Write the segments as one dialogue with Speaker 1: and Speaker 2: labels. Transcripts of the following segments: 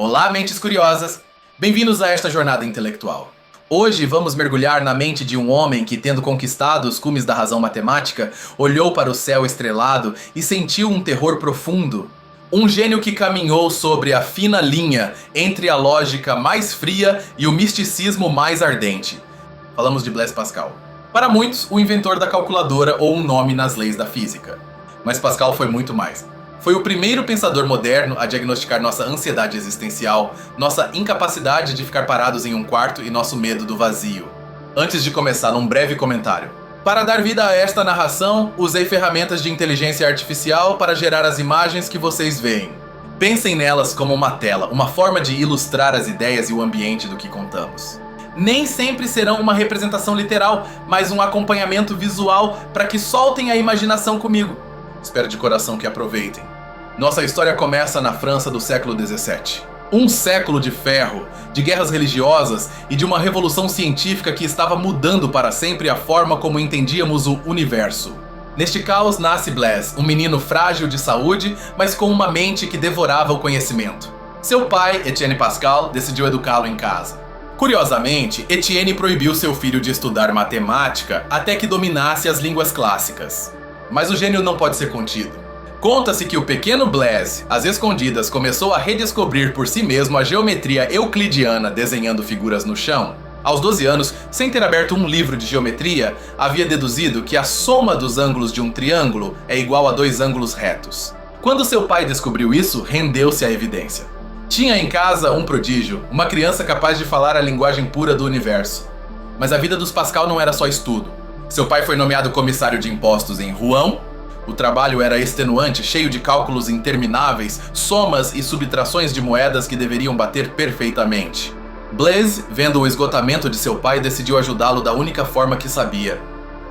Speaker 1: Olá, mentes curiosas! Bem-vindos a esta jornada intelectual. Hoje vamos mergulhar na mente de um homem que, tendo conquistado os cumes da razão matemática, olhou para o céu estrelado e sentiu um terror profundo. Um gênio que caminhou sobre a fina linha entre a lógica mais fria e o misticismo mais ardente. Falamos de Blaise Pascal. Para muitos, o inventor da calculadora ou um nome nas leis da física. Mas Pascal foi muito mais. Foi o primeiro pensador moderno a diagnosticar nossa ansiedade existencial, nossa incapacidade de ficar parados em um quarto e nosso medo do vazio. Antes de começar, um breve comentário. Para dar vida a esta narração, usei ferramentas de inteligência artificial para gerar as imagens que vocês veem. Pensem nelas como uma tela, uma forma de ilustrar as ideias e o ambiente do que contamos. Nem sempre serão uma representação literal, mas um acompanhamento visual para que soltem a imaginação comigo. Espero de coração que aproveitem. Nossa história começa na França do século XVII. Um século de ferro, de guerras religiosas e de uma revolução científica que estava mudando para sempre a forma como entendíamos o universo. Neste caos nasce Blaise, um menino frágil de saúde, mas com uma mente que devorava o conhecimento. Seu pai, Etienne Pascal, decidiu educá-lo em casa. Curiosamente, Etienne proibiu seu filho de estudar matemática até que dominasse as línguas clássicas. Mas o gênio não pode ser contido. Conta-se que o pequeno Blaise, às escondidas, começou a redescobrir por si mesmo a geometria euclidiana desenhando figuras no chão. Aos 12 anos, sem ter aberto um livro de geometria, havia deduzido que a soma dos ângulos de um triângulo é igual a 2 ângulos retos. Quando seu pai descobriu isso, rendeu-se à evidência. Tinha em casa um prodígio, uma criança capaz de falar a linguagem pura do universo. Mas a vida dos Pascal não era só estudo. Seu pai foi nomeado comissário de impostos em Rouen. O trabalho era extenuante, cheio de cálculos intermináveis, somas e subtrações de moedas que deveriam bater perfeitamente. Blaise, vendo o esgotamento de seu pai, decidiu ajudá-lo da única forma que sabia.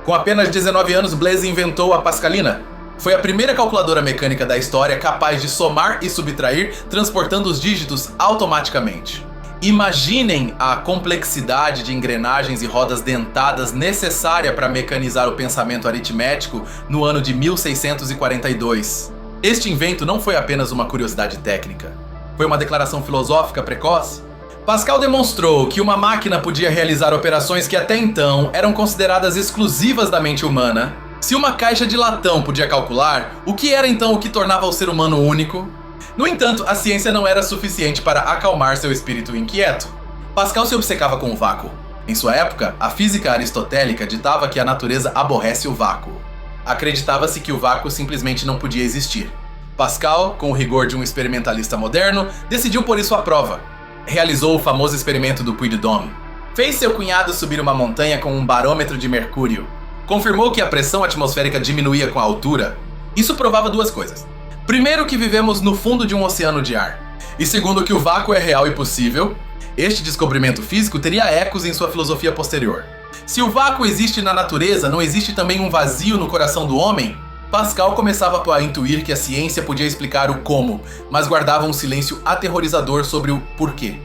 Speaker 1: Com apenas 19 anos, Blaise inventou a Pascalina. Foi a primeira calculadora mecânica da história capaz de somar e subtrair, transportando os dígitos automaticamente. Imaginem a complexidade de engrenagens e rodas dentadas necessária para mecanizar o pensamento aritmético no ano de 1642. Este invento não foi apenas uma curiosidade técnica. Foi uma declaração filosófica precoce. Pascal demonstrou que uma máquina podia realizar operações que até então eram consideradas exclusivas da mente humana. Se uma caixa de latão podia calcular, o que era então o que tornava o ser humano único? No entanto, a ciência não era suficiente para acalmar seu espírito inquieto. Pascal se obcecava com o vácuo. Em sua época, a física aristotélica ditava que a natureza aborrece o vácuo. Acreditava-se que o vácuo simplesmente não podia existir. Pascal, com o rigor de um experimentalista moderno, decidiu pôr isso à prova. Realizou o famoso experimento do Puy-de-Dôme. Fez seu cunhado subir uma montanha com um barômetro de mercúrio. Confirmou que a pressão atmosférica diminuía com a altura. Isso provava duas coisas. Primeiro, que vivemos no fundo de um oceano de ar. E segundo, que o vácuo é real e possível. Este descobrimento físico teria ecos em sua filosofia posterior. Se o vácuo existe na natureza, não existe também um vazio no coração do homem? Pascal começava a intuir que a ciência podia explicar o como, mas guardava um silêncio aterrorizador sobre o porquê.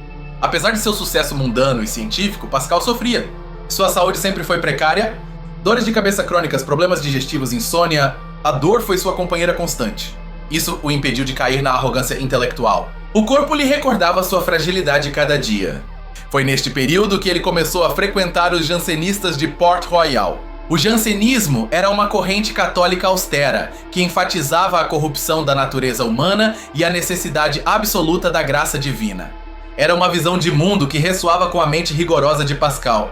Speaker 1: Apesar de seu sucesso mundano e científico, Pascal sofria. Sua saúde sempre foi precária. Dores de cabeça crônicas, problemas digestivos, insônia. A dor foi sua companheira constante. Isso o impediu de cair na arrogância intelectual. O corpo lhe recordava sua fragilidade cada dia. Foi neste período que ele começou a frequentar os jansenistas de Port-Royal. O jansenismo era uma corrente católica austera, que enfatizava a corrupção da natureza humana e a necessidade absoluta da graça divina. Era uma visão de mundo que ressoava com a mente rigorosa de Pascal.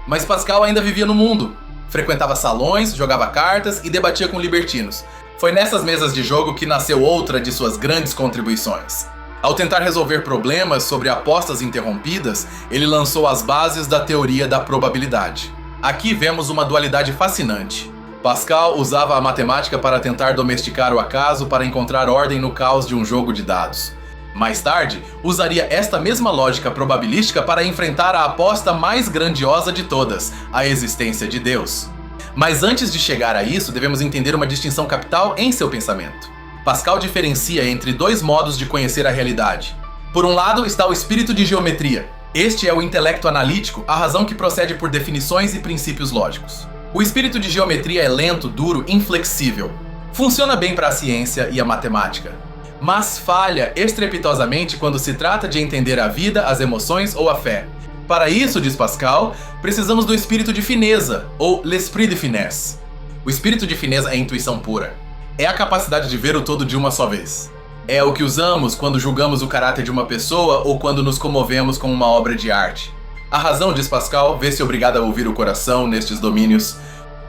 Speaker 1: Mas Pascal ainda vivia no mundo. Frequentava salões, jogava cartas e debatia com libertinos. Foi nessas mesas de jogo que nasceu outra de suas grandes contribuições. Ao tentar resolver problemas sobre apostas interrompidas, ele lançou as bases da teoria da probabilidade. Aqui vemos uma dualidade fascinante. Pascal usava a matemática para tentar domesticar o acaso para encontrar ordem no caos de um jogo de dados. Mais tarde, usaria esta mesma lógica probabilística para enfrentar a aposta mais grandiosa de todas, a existência de Deus. Mas antes de chegar a isso, devemos entender uma distinção capital em seu pensamento. Pascal diferencia entre dois modos de conhecer a realidade. Por um lado está o espírito de geometria. Este é o intelecto analítico, a razão que procede por definições e princípios lógicos. O espírito de geometria é lento, duro, inflexível. Funciona bem para a ciência e a matemática. mas falha estrepitosamente quando se trata de entender a vida, as emoções ou a fé. Para isso, diz Pascal, precisamos do espírito de fineza, ou l'esprit de finesse. O espírito de fineza é intuição pura. É a capacidade de ver o todo de uma só vez. É o que usamos quando julgamos o caráter de uma pessoa ou quando nos comovemos com uma obra de arte. A razão, diz Pascal, vê-se obrigada a ouvir o coração nestes domínios.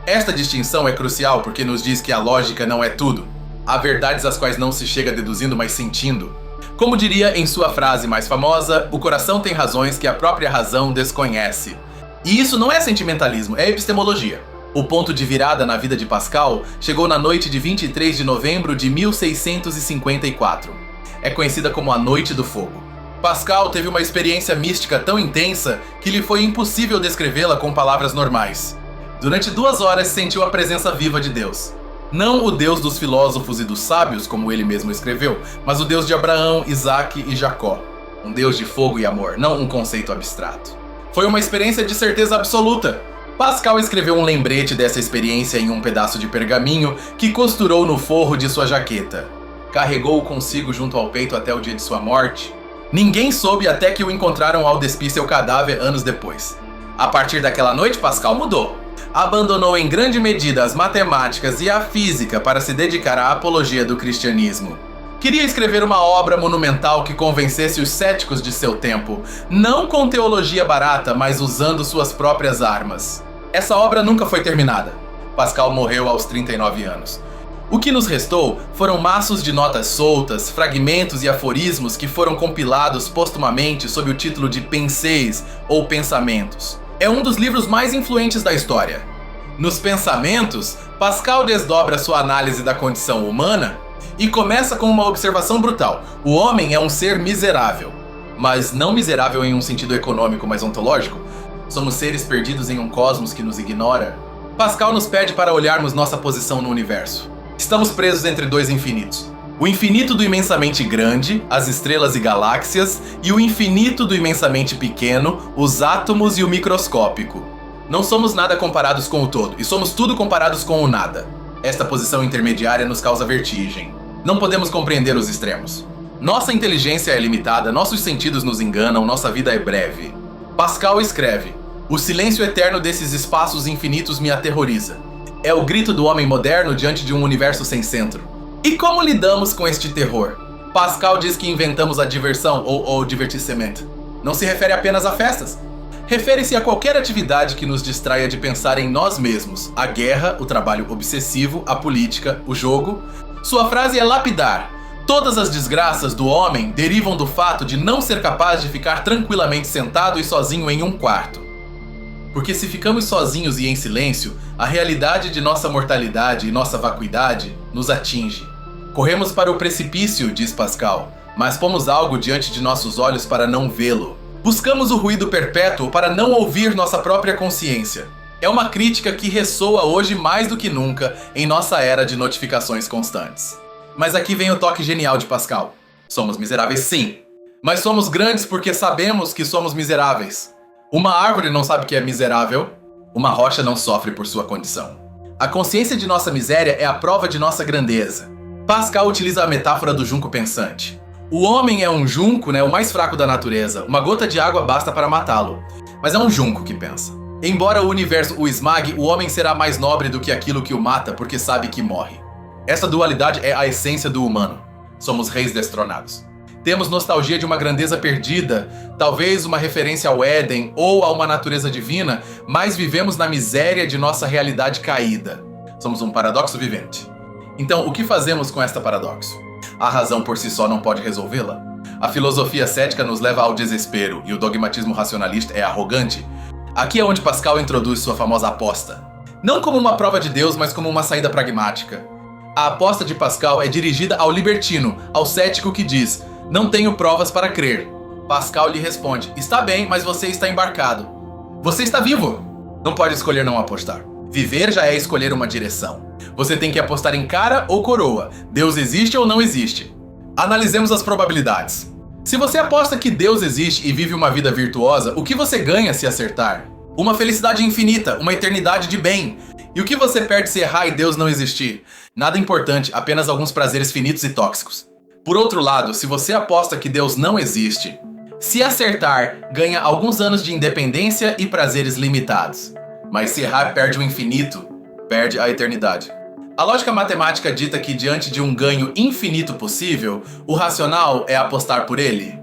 Speaker 1: Esta distinção é crucial porque nos diz que a lógica não é tudo. Há verdades às quais não se chega deduzindo, mas sentindo. Como diria em sua frase mais famosa, o coração tem razões que a própria razão desconhece. E isso não é sentimentalismo, é epistemologia. O ponto de virada na vida de Pascal chegou na noite de 23 de novembro de 1654. É conhecida como a Noite do Fogo. Pascal teve uma experiência mística tão intensa que lhe foi impossível descrevê-la com palavras normais. Durante 2 horas sentiu a presença viva de Deus. Não o Deus dos filósofos e dos sábios, como ele mesmo escreveu, mas o Deus de Abraão, Isaque e Jacó. Um Deus de fogo e amor, não um conceito abstrato. Foi uma experiência de certeza absoluta. Pascal escreveu um lembrete dessa experiência em um pedaço de pergaminho que costurou no forro de sua jaqueta. Carregou-o consigo junto ao peito até o dia de sua morte. Ninguém soube até que o encontraram ao despir seu cadáver anos depois. A partir daquela noite, Pascal mudou. Abandonou em grande medida as matemáticas e a física para se dedicar à apologia do cristianismo. Queria escrever uma obra monumental que convencesse os céticos de seu tempo, não com teologia barata, mas usando suas próprias armas. Essa obra nunca foi terminada. Pascal morreu aos 39 anos. O que nos restou foram maços de notas soltas, fragmentos e aforismos que foram compilados postumamente sob o título de Pensées ou Pensamentos. É um dos livros mais influentes da história. Nos Pensamentos, Pascal desdobra sua análise da condição humana e começa com uma observação brutal. O homem é um ser miserável, mas não miserável em um sentido econômico, mas ontológico. Somos seres perdidos em um cosmos que nos ignora. Pascal nos pede para olharmos nossa posição no universo. Estamos presos entre 2 infinitos. O infinito do imensamente grande, as estrelas e galáxias, e o infinito do imensamente pequeno, os átomos e o microscópico. Não somos nada comparados com o todo, e somos tudo comparados com o nada. Esta posição intermediária nos causa vertigem. Não podemos compreender os extremos. Nossa inteligência é limitada, nossos sentidos nos enganam, nossa vida é breve. Pascal escreve: o silêncio eterno desses espaços infinitos me aterroriza. É o grito do homem moderno diante de um universo sem centro. E como lidamos com este terror? Pascal diz que inventamos a diversão ou divertimento. Não se refere apenas a festas. Refere-se a qualquer atividade que nos distraia de pensar em nós mesmos. A guerra, o trabalho obsessivo, a política, o jogo. Sua frase é lapidar. Todas as desgraças do homem derivam do fato de não ser capaz de ficar tranquilamente sentado e sozinho em um quarto. Porque se ficamos sozinhos e em silêncio, a realidade de nossa mortalidade e nossa vacuidade nos atinge. Corremos para o precipício, diz Pascal, mas pomos algo diante de nossos olhos para não vê-lo. Buscamos o ruído perpétuo para não ouvir nossa própria consciência. É uma crítica que ressoa hoje mais do que nunca em nossa era de notificações constantes. Mas aqui vem o toque genial de Pascal. Somos miseráveis, sim. Mas somos grandes porque sabemos que somos miseráveis. Uma árvore não sabe que é miserável. Uma rocha não sofre por sua condição. A consciência de nossa miséria é a prova de nossa grandeza. Pascal utiliza a metáfora do junco pensante. O homem é um junco, o mais fraco da natureza. Uma gota de água basta para matá-lo. Mas é um junco que pensa. Embora o universo o esmague, o homem será mais nobre do que aquilo que o mata, porque sabe que morre. Essa dualidade é a essência do humano. Somos reis destronados. Temos nostalgia de uma grandeza perdida, talvez uma referência ao Éden ou a uma natureza divina, mas vivemos na miséria de nossa realidade caída. Somos um paradoxo vivente. Então, o que fazemos com esta paradoxo? A razão por si só não pode resolvê-la? A filosofia cética nos leva ao desespero e o dogmatismo racionalista é arrogante? Aqui é onde Pascal introduz sua famosa aposta. Não como uma prova de Deus, mas como uma saída pragmática. A aposta de Pascal é dirigida ao libertino, ao cético que diz: não tenho provas para crer. Pascal lhe responde: está bem, mas você está embarcado. Você está vivo. Não pode escolher não apostar. Viver já é escolher uma direção. Você tem que apostar em cara ou coroa. Deus existe ou não existe? Analisemos as probabilidades. Se você aposta que Deus existe e vive uma vida virtuosa, o que você ganha se acertar? Uma felicidade infinita, uma eternidade de bem. E o que você perde se errar e Deus não existir? Nada importante, apenas alguns prazeres finitos e tóxicos. Por outro lado, se você aposta que Deus não existe, se acertar, ganha alguns anos de independência e prazeres limitados. Mas se errar, perde o infinito, perde a eternidade. A lógica matemática dita que diante de um ganho infinito possível, o racional é apostar por ele.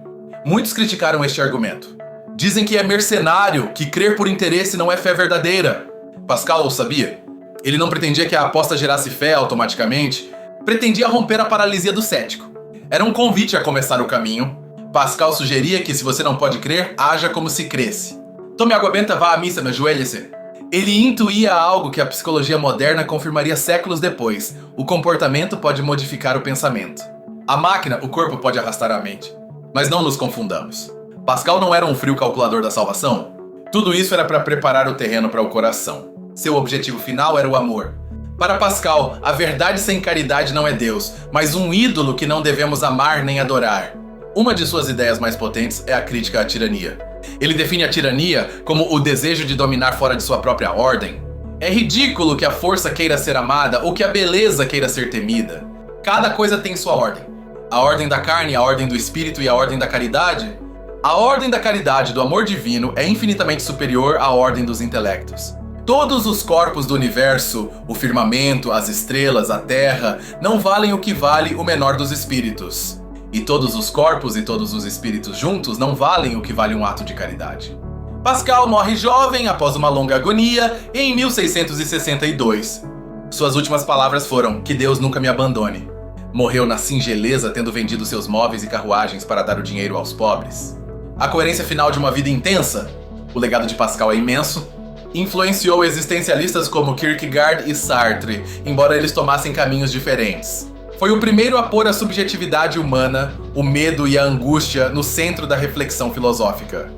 Speaker 1: Muitos criticaram este argumento. Dizem que é mercenário, que crer por interesse não é fé verdadeira. Pascal o sabia? Ele não pretendia que a aposta gerasse fé automaticamente, pretendia romper a paralisia do cético. Era um convite a começar o caminho. Pascal sugeria que se você não pode crer, haja como se cresce. Tome água benta, vá à missa, ajoelhe-se. Ele intuía algo que a psicologia moderna confirmaria séculos depois. O comportamento pode modificar o pensamento. A máquina, o corpo pode arrastar a mente. Mas não nos confundamos. Pascal não era um frio calculador da salvação. Tudo isso era para preparar o terreno para o coração. Seu objetivo final era o amor. Para Pascal, a verdade sem caridade não é Deus, mas um ídolo que não devemos amar nem adorar. Uma de suas ideias mais potentes é a crítica à tirania. Ele define a tirania como o desejo de dominar fora de sua própria ordem. É ridículo que a força queira ser amada ou que a beleza queira ser temida. Cada coisa tem sua ordem. A ordem da carne, a ordem do espírito e a ordem da caridade. A ordem da caridade do amor divino é infinitamente superior à ordem dos intelectos. Todos os corpos do universo, o firmamento, as estrelas, a terra, não valem o que vale o menor dos espíritos. E todos os corpos e todos os espíritos juntos não valem o que vale um ato de caridade. Pascal morre jovem após uma longa agonia em 1662. Suas últimas palavras foram: que Deus nunca me abandone. Morreu na singeleza, tendo vendido seus móveis e carruagens para dar o dinheiro aos pobres. A coerência final de uma vida intensa, o legado de Pascal é imenso, influenciou existencialistas como Kierkegaard e Sartre, embora eles tomassem caminhos diferentes. Foi o primeiro a pôr a subjetividade humana, o medo e a angústia no centro da reflexão filosófica.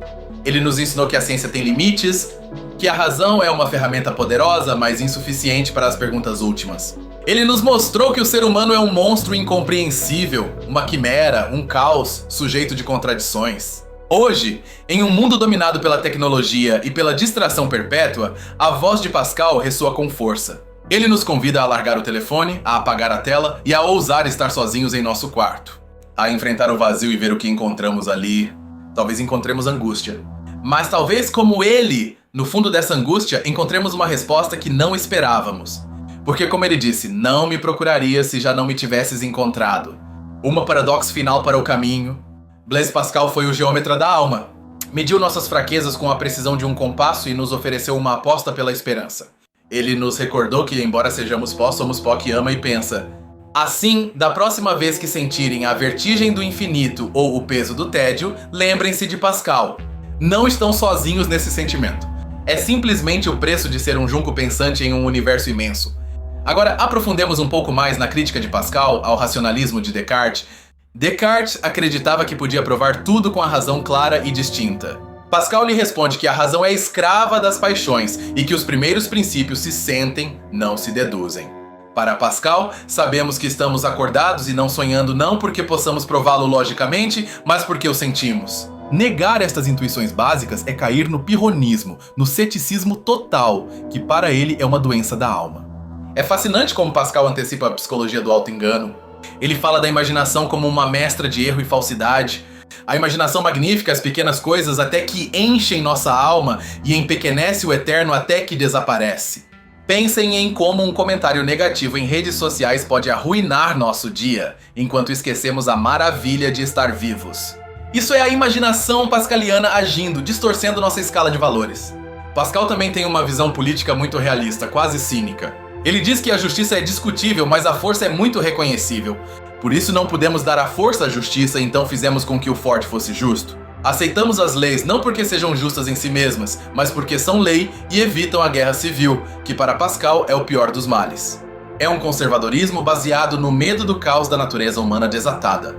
Speaker 1: Ele nos ensinou que a ciência tem limites, que a razão é uma ferramenta poderosa, mas insuficiente para as perguntas últimas. Ele nos mostrou que o ser humano é um monstro incompreensível, uma quimera, um caos, sujeito de contradições. Hoje, em um mundo dominado pela tecnologia e pela distração perpétua, a voz de Pascal ressoa com força. Ele nos convida a largar o telefone, a apagar a tela e a ousar estar sozinhos em nosso quarto. A enfrentar o vazio e ver o que encontramos ali. Talvez encontremos angústia. Mas talvez, como ele, no fundo dessa angústia, encontremos uma resposta que não esperávamos. Porque, como ele disse, não me procuraria se já não me tivesses encontrado. Uma paradoxo final para o caminho. Blaise Pascal foi o geômetra da alma. Mediu nossas fraquezas com a precisão de um compasso e nos ofereceu uma aposta pela esperança. Ele nos recordou que, embora sejamos pó, somos pó que ama e pensa. Assim, da próxima vez que sentirem a vertigem do infinito ou o peso do tédio, lembrem-se de Pascal. Não estão sozinhos nesse sentimento. É simplesmente o preço de ser um junco pensante em um universo imenso. Agora, aprofundemos um pouco mais na crítica de Pascal ao racionalismo de Descartes. Descartes acreditava que podia provar tudo com a razão clara e distinta. Pascal lhe responde que a razão é escrava das paixões e que os primeiros princípios se sentem, não se deduzem. Para Pascal, sabemos que estamos acordados e não sonhando não porque possamos prová-lo logicamente, mas porque o sentimos. Negar estas intuições básicas é cair no pirronismo, no ceticismo total, que para ele é uma doença da alma. É fascinante como Pascal antecipa a psicologia do auto-engano. Ele fala da imaginação como uma mestra de erro e falsidade. A imaginação magnífica, as pequenas coisas até que enchem nossa alma e empequenece o eterno até que desaparece. Pensem em como um comentário negativo em redes sociais pode arruinar nosso dia, enquanto esquecemos a maravilha de estar vivos. Isso é a imaginação pascaliana agindo, distorcendo nossa escala de valores. Pascal também tem uma visão política muito realista, quase cínica. Ele diz que a justiça é discutível, mas a força é muito reconhecível. Por isso não pudemos dar a força à justiça, então fizemos com que o forte fosse justo. Aceitamos as leis não porque sejam justas em si mesmas, mas porque são lei e evitam a guerra civil, que para Pascal é o pior dos males. É um conservadorismo baseado no medo do caos da natureza humana desatada.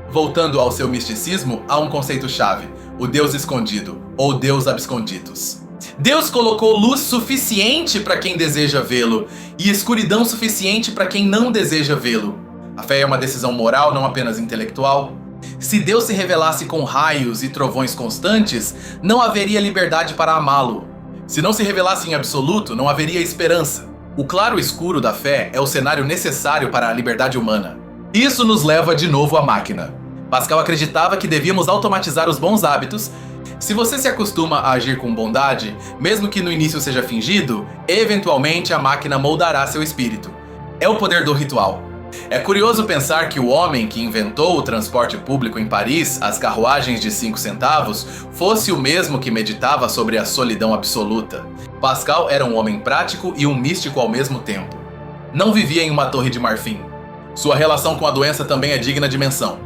Speaker 1: Voltando ao seu misticismo, há um conceito-chave, o Deus escondido, ou Deus absconditus. Deus colocou luz suficiente para quem deseja vê-lo, e escuridão suficiente para quem não deseja vê-lo. A fé é uma decisão moral, não apenas intelectual. Se Deus se revelasse com raios e trovões constantes, não haveria liberdade para amá-lo. Se não se revelasse em absoluto, não haveria esperança. O claro escuro da fé é o cenário necessário para a liberdade humana. Isso nos leva de novo à máquina. Pascal acreditava que devíamos automatizar os bons hábitos. Se você se acostuma a agir com bondade, mesmo que no início seja fingido, eventualmente a máquina moldará seu espírito. É o poder do ritual. É curioso pensar que o homem que inventou o transporte público em Paris, as carruagens de 5 centavos, fosse o mesmo que meditava sobre a solidão absoluta. Pascal era um homem prático e um místico ao mesmo tempo. Não vivia em uma torre de marfim. Sua relação com a doença também é digna de menção.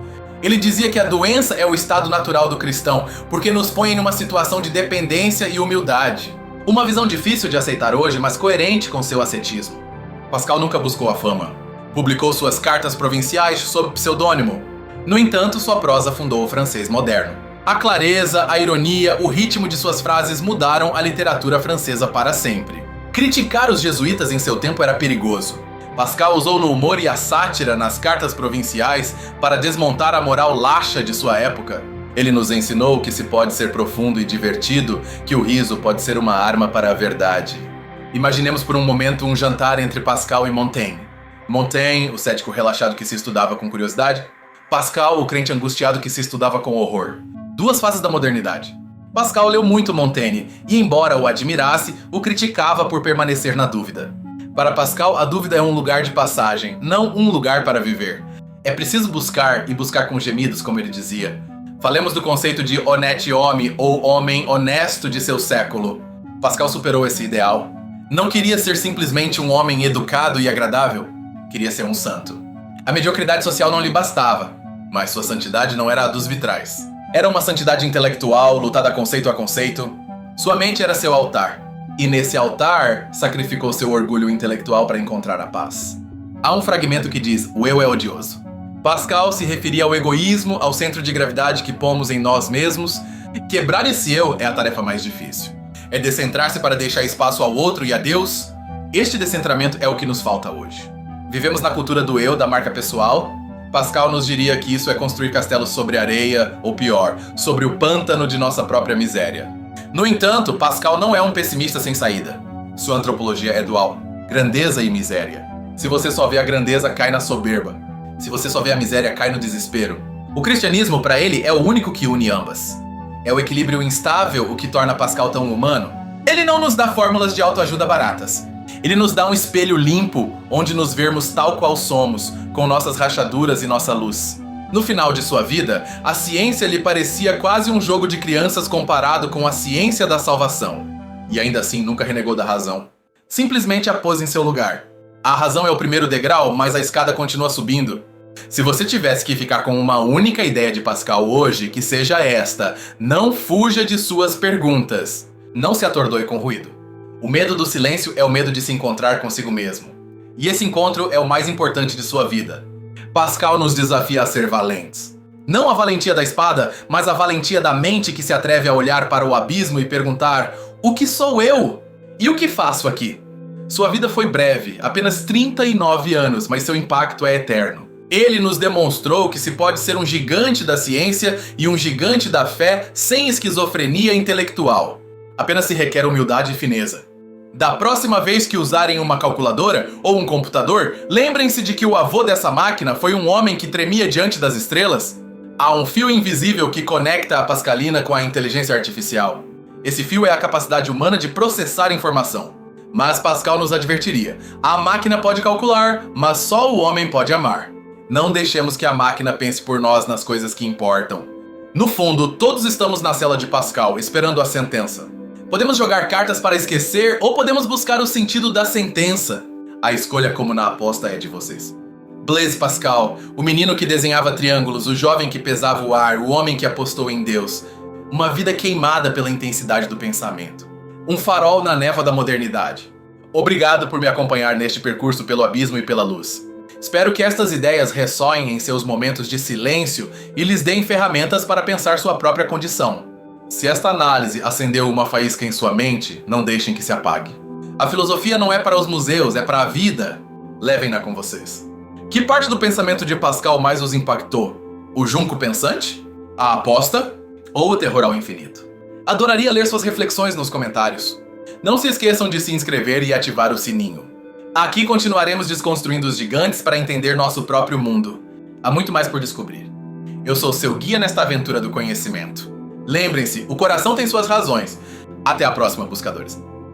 Speaker 1: Ele dizia que a doença é o estado natural do cristão, porque nos põe em uma situação de dependência e humildade. Uma visão difícil de aceitar hoje, mas coerente com seu ascetismo. Pascal nunca buscou a fama. Publicou suas cartas provinciais sob pseudônimo. No entanto, sua prosa fundou o francês moderno. A clareza, a ironia, o ritmo de suas frases mudaram a literatura francesa para sempre. Criticar os jesuítas em seu tempo era perigoso. Pascal usou no humor e a sátira nas cartas provinciais para desmontar a moral laxa de sua época. Ele nos ensinou que se pode ser profundo e divertido, que o riso pode ser uma arma para a verdade. Imaginemos por um momento um jantar entre Pascal e Montaigne. Montaigne, o cético relaxado que se estudava com curiosidade. Pascal, o crente angustiado que se estudava com horror. Duas faces da modernidade. Pascal leu muito Montaigne e, embora o admirasse, o criticava por permanecer na dúvida. Para Pascal, a dúvida é um lugar de passagem, não um lugar para viver. É preciso buscar, e buscar com gemidos, como ele dizia. Falemos do conceito de honnête homme, ou homem honesto de seu século. Pascal superou esse ideal. Não queria ser simplesmente um homem educado e agradável. Queria ser um santo. A mediocridade social não lhe bastava, mas sua santidade não era a dos vitrais. Era uma santidade intelectual, lutada conceito a conceito. Sua mente era seu altar, e nesse altar sacrificou seu orgulho intelectual para encontrar a paz. Há um fragmento que diz: o eu é odioso. Pascal se referia ao egoísmo, ao centro de gravidade que pomos em nós mesmos. Quebrar esse eu é a tarefa mais difícil. É descentrar-se para deixar espaço ao outro e a Deus. Este descentramento é o que nos falta hoje. Vivemos na cultura do eu, da marca pessoal. Pascal nos diria que isso é construir castelos sobre areia, ou pior, sobre o pântano de nossa própria miséria. No entanto, Pascal não é um pessimista sem saída. Sua antropologia é dual: grandeza e miséria. Se você só vê a grandeza, cai na soberba. Se você só vê a miséria, cai no desespero. O cristianismo, para ele, é o único que une ambas. É o equilíbrio instável o que torna Pascal tão humano. Ele não nos dá fórmulas de autoajuda baratas. Ele nos dá um espelho limpo, onde nos vermos tal qual somos, com nossas rachaduras e nossa luz. No final de sua vida, a ciência lhe parecia quase um jogo de crianças comparado com a ciência da salvação. E ainda assim nunca renegou da razão. Simplesmente a pôs em seu lugar. A razão é o primeiro degrau, mas a escada continua subindo. Se você tivesse que ficar com uma única ideia de Pascal hoje, que seja esta: não fuja de suas perguntas. Não se atordoe com ruído. O medo do silêncio é o medo de se encontrar consigo mesmo. E esse encontro é o mais importante de sua vida. Pascal nos desafia a ser valentes. Não a valentia da espada, mas a valentia da mente que se atreve a olhar para o abismo e perguntar: o que sou eu? E o que faço aqui? Sua vida foi breve, apenas 39 anos, mas seu impacto é eterno. Ele nos demonstrou que se pode ser um gigante da ciência e um gigante da fé sem esquizofrenia intelectual. Apenas se requer humildade e fineza. Da próxima vez que usarem uma calculadora ou um computador, lembrem-se de que o avô dessa máquina foi um homem que tremia diante das estrelas. Há um fio invisível que conecta a pascalina com a inteligência artificial. Esse fio é a capacidade humana de processar informação. Mas Pascal nos advertiria: a máquina pode calcular, mas só o homem pode amar. Não deixemos que a máquina pense por nós nas coisas que importam. No fundo, todos estamos na cela de Pascal, esperando a sentença. Podemos jogar cartas para esquecer ou podemos buscar o sentido da sentença. A escolha, como na aposta, é de vocês. Blaise Pascal, o menino que desenhava triângulos, o jovem que pesava o ar, o homem que apostou em Deus. Uma vida queimada pela intensidade do pensamento. Um farol na névoa da modernidade. Obrigado por me acompanhar neste percurso pelo abismo e pela luz. Espero que estas ideias ressoem em seus momentos de silêncio e lhes deem ferramentas para pensar sua própria condição. Se esta análise acendeu uma faísca em sua mente, não deixem que se apague. A filosofia não é para os museus, é para a vida. Levem-na com vocês. Que parte do pensamento de Pascal mais os impactou? O junco pensante? A aposta? Ou o terror ao infinito? Adoraria ler suas reflexões nos comentários. Não se esqueçam de se inscrever e ativar o sininho. Aqui continuaremos desconstruindo os gigantes para entender nosso próprio mundo. há muito mais por descobrir. Eu sou seu guia nesta aventura do conhecimento. Lembrem-se, o coração tem suas razões. Até a próxima, buscadores.